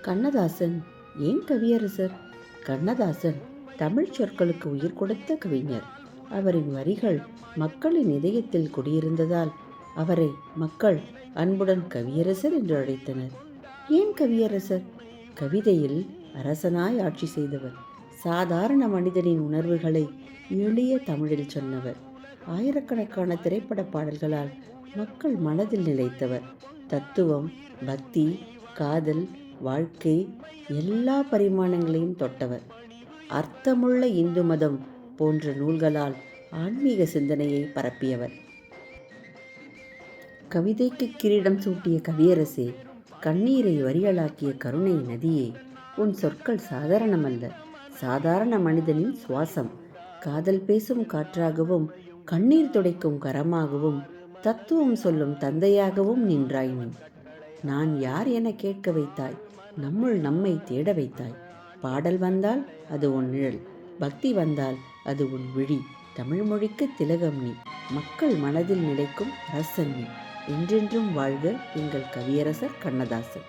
கண்ணதாசன் ஏன் கவியரசர்? கண்ணதாசன் தமிழ் சொற்களுக்கு உயிர் கொடுத்த கவிஞர். அவரின் வரிகள் மக்களின் இதயத்தில் குடியிருந்ததால் அவரை மக்கள் அன்புடன் கவியரசர் என்று அழைத்தனர். ஏன் கவியரசர்? கவிதையில் அரசனாய் ஆட்சி செய்தவர். சாதாரண மனிதனின் உணர்வுகளை எளிய தமிழில் சொன்னவர். ஆயிரக்கணக்கான திரைப்பட பாடல்களால் மக்கள் மனதில் நிலைத்தவர். தத்துவம், பக்தி, காதல், வாழ்க்கை எல்லா பரிமாணங்களையும் தொட்டவர். அர்த்தமுள்ள இந்து மதம் போன்ற நூல்களால் ஆன்மீக சிந்தனையை பரப்பியவர். கவிதைக்கு கிரீடம் சூட்டிய கவியரசே, கண்ணீரை வரியலாக்கிய கருணை நதியே, உன் சொற்கள் சாதாரணமல்ல, சாதாரண மனிதனின் சுவாசம். காதல் பேசும் காற்றாகவும், கண்ணீர் துடைக்கும் கரமாகவும், தத்துவம் சொல்லும் தந்தையாகவும் நின்றாய் நீ. நான் யார் என கேட்க வைத்தாய். நம்முள் நம்மை தேட வைத்தாய். பாடல் வந்தால் அது உன் நிழல், பக்தி வந்தால் அது உன் விழி. தமிழ் மொழிக்கு திலகம் நீ, மக்கள் மனதில் நிலைக்கும் அரசன் நீ. என்றென்றும் வாழ்க எங்கள் கவியரசர் கண்ணதாசன்.